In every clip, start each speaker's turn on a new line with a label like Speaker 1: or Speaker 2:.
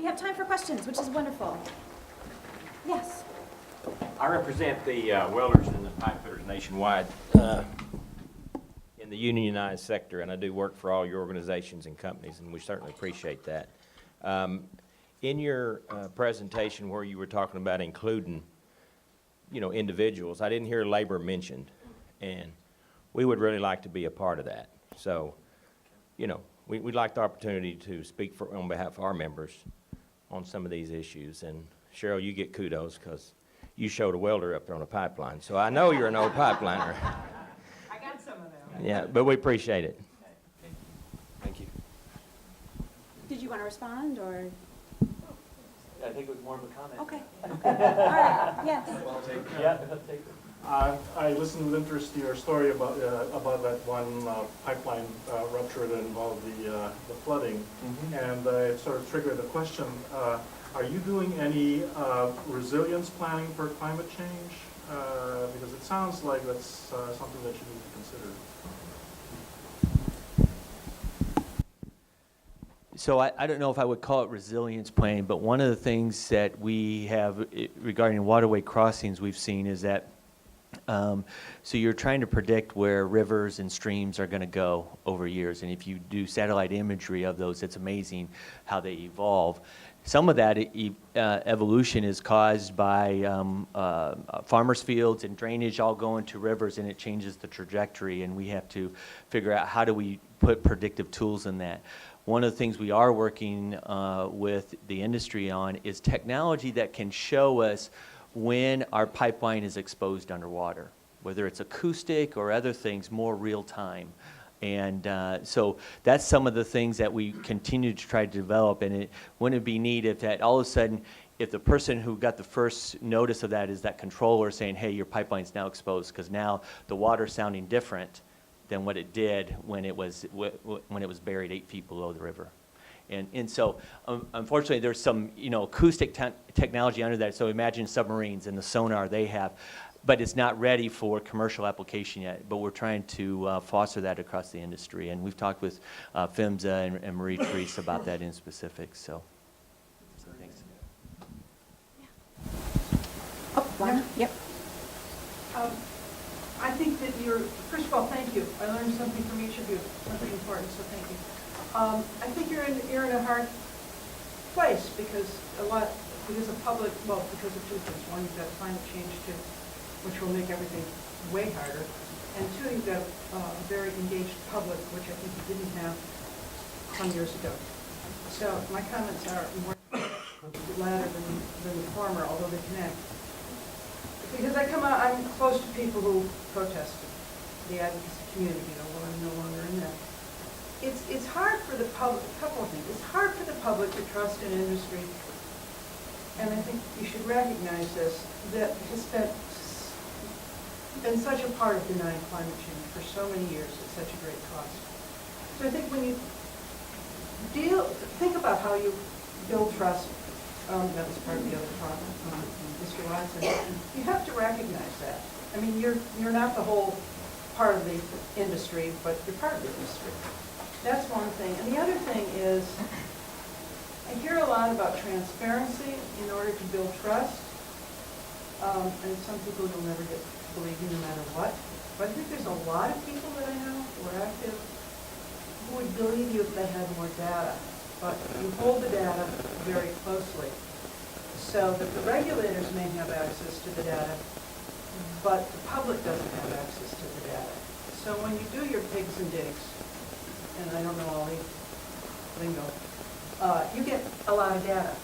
Speaker 1: we have time for questions, which is wonderful. Yes.
Speaker 2: I represent the welders and the pipe fitters nationwide in the unionized sector, and I do work for all your organizations and companies, and we certainly appreciate that. In your presentation where you were talking about including, individuals, I didn't hear labor mentioned, and we would really like to be a part of that. So, we'd like the opportunity to speak on behalf of our members on some of these issues. And Cheryl, you get kudos because you showed a welder up there on a pipeline. So I know you're an old pipeliner.
Speaker 3: I got some of them.
Speaker 2: Yeah, but we appreciate it. Thank you.
Speaker 1: Did you want to respond, or?
Speaker 4: I think it was more of a comment.
Speaker 1: Okay. All right, yeah.
Speaker 4: Yeah, take it.
Speaker 5: I listened with interest to your story about that one pipeline rupture that involved the flooding, and it sort of triggered the question: are you doing any resilience planning for climate change? Because it sounds like that's something that you need to consider.
Speaker 4: So I don't know if I would call it resilience planning, but one of the things that we have regarding waterway crossings we've seen is that so you're trying to predict where rivers and streams are going to go over years, and if you do satellite imagery of those, it's amazing how they evolve. Some of that evolution is caused by farmers' fields and drainage all going to rivers, and it changes the trajectory, and we have to figure out how do we put predictive tools in that. One of the things we are working with the industry on is technology that can show us when our pipeline is exposed underwater, whether it's acoustic or other things, more real time. And so that's some of the things that we continue to try to develop. And wouldn't it be neat if that all of a sudden, if the person who got the first notice of that is that controller saying, hey, your pipeline's now exposed, because now the water's sounding different than what it did when it was buried 8 feet below the river. And so, unfortunately, there's some acoustic technology under that. So imagine submarines and the sonar they have, but it's not ready for commercial application yet. But we're trying to foster that across the industry, and we've talked with PHMSA and Marie Therese about that in specific. So thanks.
Speaker 1: Oh, one. Yep.
Speaker 3: I think that first of all, thank you. I learned something from each of you, something important, so thank you. I think you're in a hard place because because of two things. One, you've got climate change too, which will make everything way harder. And two, you've got a very engaged public, which I think you didn't have some years ago. So my comments are more the latter than the former, although they connect. Because I'm close to people who protested, the advocacy community, although I'm no longer in that. It's hard for the public, a couple of things. It's hard for the public to trust an industry, and I think you should recognize this, that has been such a part of denying climate change for so many years at such a great cost. So I think when you think about how you build trust, that was part of the other problem, Mr. Watson, you have to recognize that. I mean, you're not the whole part of the industry, but you're part of the industry. That's one thing. And the other thing is, I hear a lot about transparency in order to build trust. And some people you'll never get to believe you no matter what. But I think there's a lot of people that I know who are active who would believe you if they had more data. But you hold the data very closely so that the regulators may have access to the data, but the public doesn't have access to the data. So when you do your pigs and digs, and I don't know all the lingo, you get a lot of data.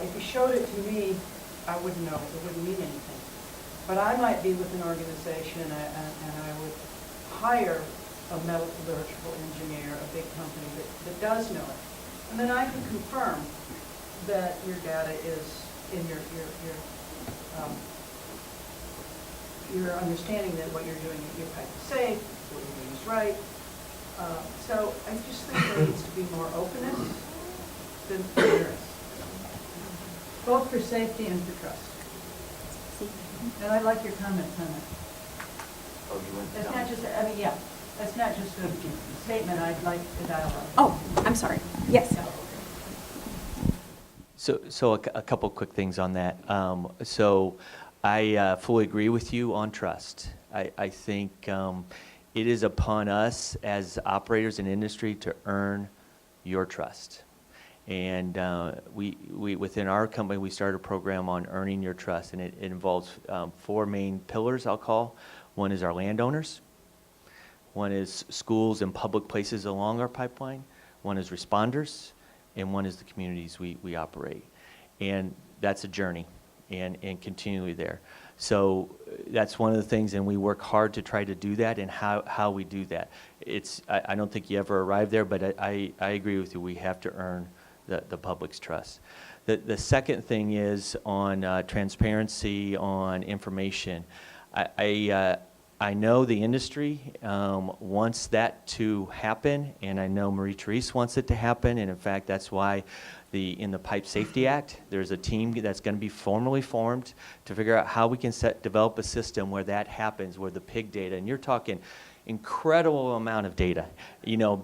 Speaker 3: If you showed it to me, I wouldn't know. It wouldn't mean anything. But I might be with an organization and I would hire a metallurgical engineer, a big company that does know it. And then I can confirm that your data is in your understanding that what you're doing, your pipe is safe, what you're doing is right. So I just think there needs to be more openness than there is, both for safety and for trust. And I like your comments on that. That's not just, that's not just a statement. I'd like a dialogue.
Speaker 1: Oh, I'm sorry. Yes.
Speaker 4: So a couple quick things on that. So I fully agree with you on trust. I think it is upon us as operators in industry to earn your trust. And we within our company, we started a program on earning your trust, and it involves 4 main pillars, I'll call. One is our landowners. One is schools and public places along our pipeline. One is responders, and one is the communities we operate. And that's a journey, and continually there. So that's one of the things, and we work hard to try to do that, and how we do that. I don't think you ever arrive there, but I agree with you. We have to earn the public's trust. The second thing is on transparency, on information. I know the industry wants that to happen, and I know Marie-Therese wants it to happen, and in fact, that's why in the Pipe Safety Act, there's a team that's going to be formally formed to figure out how we can develop a system where that happens, where the pig data, and you're talking incredible amount of data,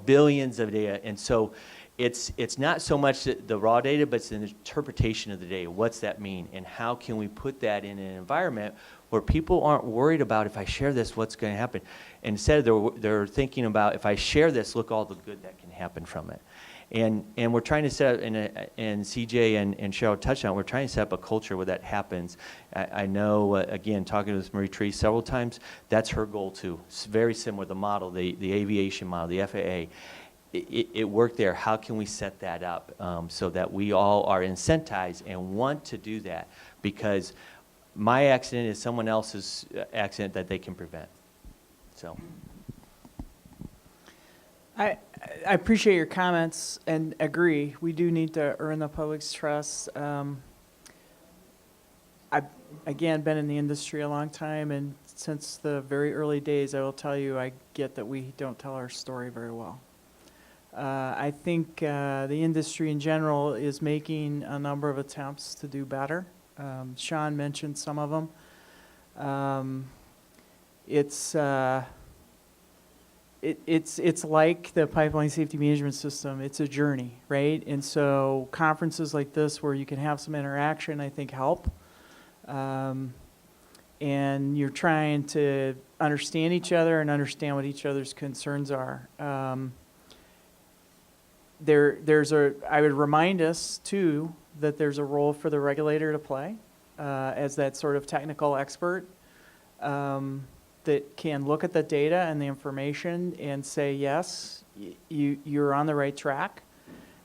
Speaker 4: billions of data, and so it's not so much the raw data, but it's an interpretation of the data. What's that mean, and how can we put that in an environment where people aren't worried about, if I share this, what's going to happen? Instead, they're thinking about, if I share this, look all the good that can happen from it. And we're trying to set up, and CJ and Cheryl touched on it, we're trying to set up a culture where that happens. I know, again, talking with Marie-Therese several times, that's her goal too. It's very similar, the model, the aviation model, the FAA. It worked there. How can we set that up so that we all are incentivized and want to do that? Because my accident is someone else's accident that they can prevent. So.
Speaker 6: I appreciate your comments and agree. We do need to earn the public's trust. I've, again, been in the industry a long time, and since the very early days, I will tell you, I get that we don't tell our story very well. I think the industry in general is making a number of attempts to do better. Sean mentioned some of them. It's like the pipeline safety management system. It's a journey, right? And so conferences like this where you can have some interaction, I think, help. And you're trying to understand each other and understand what each other's concerns are. I would remind us, too, that there's a role for the regulator to play as that sort of technical expert that can look at the data and the information and say, yes, you're on the right track.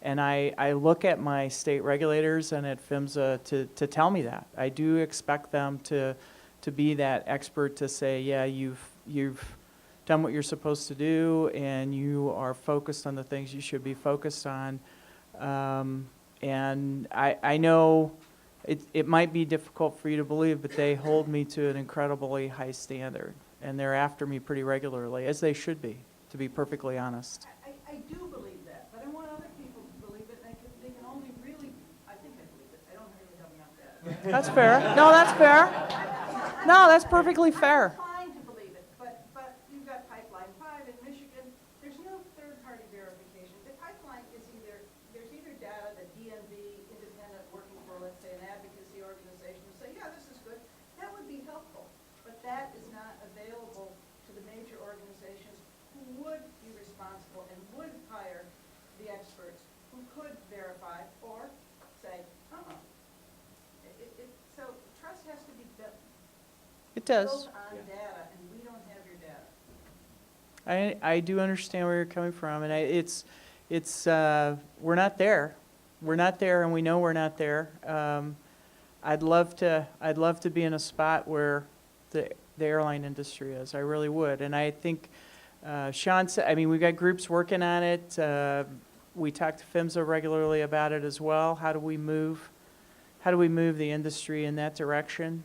Speaker 6: And I look at my state regulators and at PHMSA to tell me that. I do expect them to be that expert to say, yeah, you've done what you're supposed to do, and you are focused on the things you should be focused on. And I know it might be difficult for you to believe, but they hold me to an incredibly high standard, and they're after me pretty regularly, as they should be, to be perfectly honest.
Speaker 3: I do believe that, but I want other people to believe it, and they can only really, I think I believe it. I don't really help me out that.
Speaker 6: That's fair. No, that's fair. No, that's perfectly fair.
Speaker 3: I'm inclined to believe it, but you've got Pipeline 5 in Michigan. There's no third-party verification. The pipeline is there's either data that DNV, independent, working for, let's say, an advocacy organization, will say, yeah, this is good. That would be helpful, but that is not available to the major organizations who would be responsible and would hire the experts who could verify or say, So trust has to be built.
Speaker 6: It does.
Speaker 3: Built on data, and we don't have your data.
Speaker 6: I do understand where you're coming from, and it's we're not there. We're not there, and we know we're not there. I'd love to be in a spot where the airline industry is. I really would, and I think Sean said. I mean, we've got groups working on it. We talk to PHMSA regularly about it as well. How do we move the industry in that direction?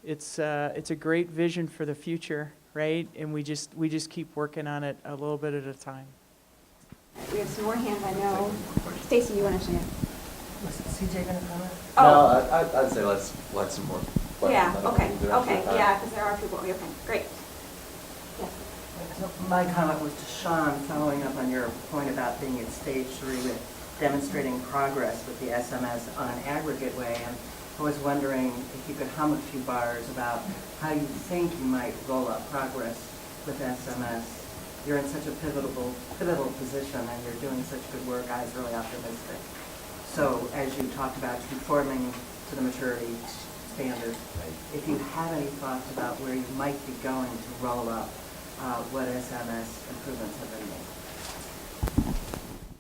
Speaker 6: It's a great vision for the future, right? And we just keep working on it a little bit at a time.
Speaker 1: We have some more hands, I know. Stacy, you want to share?
Speaker 7: Was CJ going to comment?
Speaker 1: Oh.
Speaker 7: No, I'd say let's some more questions.
Speaker 1: Yeah,
Speaker 7: I don't
Speaker 1: okay,
Speaker 7: think we do have
Speaker 1: okay,
Speaker 7: time.
Speaker 1: yeah, because there are people, okay, great. Yes.
Speaker 7: So my comment was to Sean, following up on your point about being at stage 3 with demonstrating progress with the SMS on an aggregate way, and I was wondering if you could hum a few bars about how you think you might roll out progress with SMS. You're in such a pivotal position, and you're doing such good work. I was really optimistic. So, as you talked about conforming to the maturity standard, if you have any thoughts about where you might be going to roll up what SMS improvements have been made.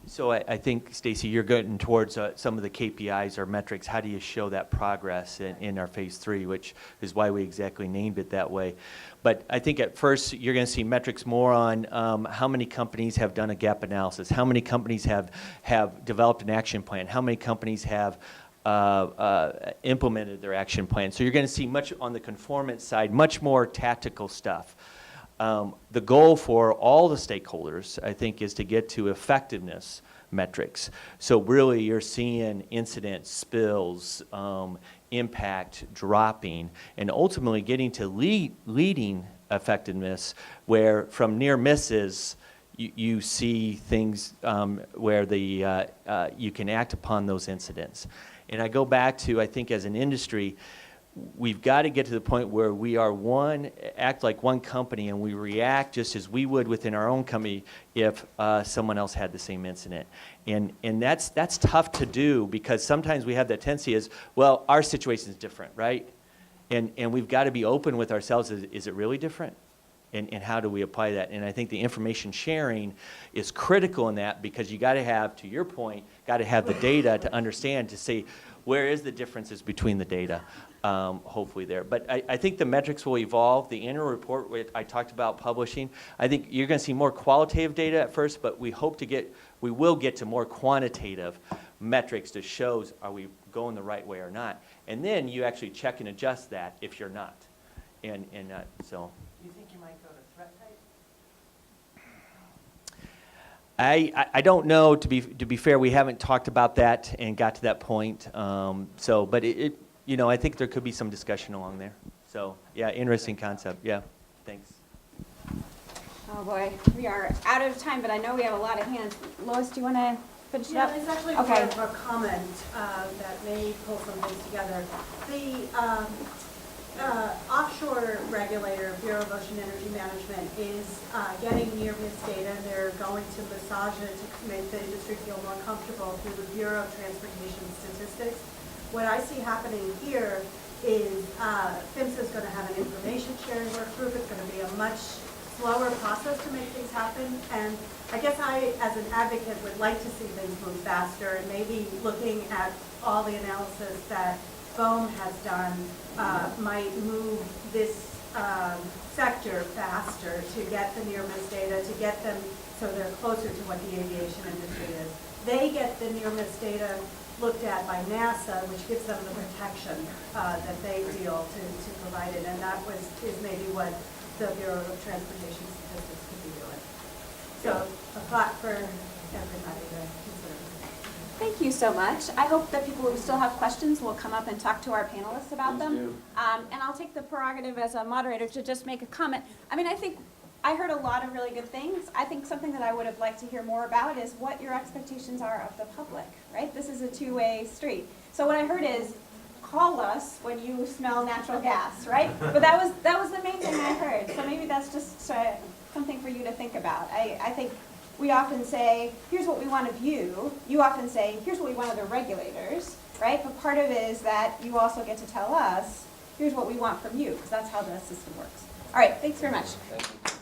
Speaker 4: So I think, Stacy, you're getting towards some of the KPIs or metrics. How do you show that progress in our phase 3, which is why we exactly named it that way. But I think at first you're going to see metrics more on how many companies have done a gap analysis, how many companies have developed an action plan, how many companies have implemented their action plan. So you're going to see much on the conformance side, much more tactical stuff. The goal for all the stakeholders, I think, is to get to effectiveness metrics. So really you're seeing incidents, spills, impact dropping, and ultimately getting to leading effectiveness, where from near misses you see things where you can act upon those incidents. And I go back to, I think as an industry, we've got to get to the point where we are act like one company, and we react just as we would within our own company if someone else had the same incident. And that's tough to do, because sometimes we have that tendency is, well, our situation is different, right? And we've got to be open with ourselves. Is it really different? And how do we apply that? And I think the information sharing is critical in that, because you got to have, to your point, got to have the data to understand, to say, where is the differences between the data, hopefully there. But I think the metrics will evolve. The annual report I talked about publishing, I think you're going to see more qualitative data at first, but we will get to more quantitative metrics to show, are we going the right way or not? And then you actually check and adjust that if you're not. So.
Speaker 7: You think you might go to threat type?
Speaker 4: I don't know. To be fair, we haven't talked about that and got to that point. But I think there could be some discussion along there. So yeah, interesting concept. Yeah, thanks.
Speaker 1: Oh boy, we are out of time, but I know we have a lot of hands. Lois, do you want to finish it up?
Speaker 8: Yeah, it's actually
Speaker 1: Okay.
Speaker 8: more of a comment that may pull some things together. The offshore regulator, Bureau of Ocean Energy Management, is getting near-miss data, and they're going to massage it to make the industry feel more comfortable through the Bureau of Transportation Statistics. What I see happening here is PHMSA is going to have an information sharing work group. It's going to be a much slower process to make things happen, and I guess I, as an advocate, would like to see things move faster, and maybe looking at all the analysis that BOEM has done might move this sector faster to get the near-miss data, to get them so they're closer to what the aviation industry is. They get the near-miss data looked at by NASA, which gives them the protection that they feel to provide it, and that is maybe what the Bureau of Transportation Statistics could be doing. So a thought for everybody to consider.
Speaker 1: Thank you so much. I hope that people who still have questions will come up and talk to our panelists about them. And I'll take the prerogative as a moderator to just make a comment. I mean, I think I heard a lot of really good things. I think something that I would have liked to hear more about is what your expectations are of the public, right? This is a two-way street. So what I heard is, call us when you smell natural gas, right? But that was the main thing I heard. So maybe that's just something for you to think about. I think we often say, here's what we want of you. You often say, here's what we want of the regulators, right? But part of it is that you also get to tell us, here's what we want from you, because that's how the system works. All right, thanks very much.
Speaker 2: Thank you.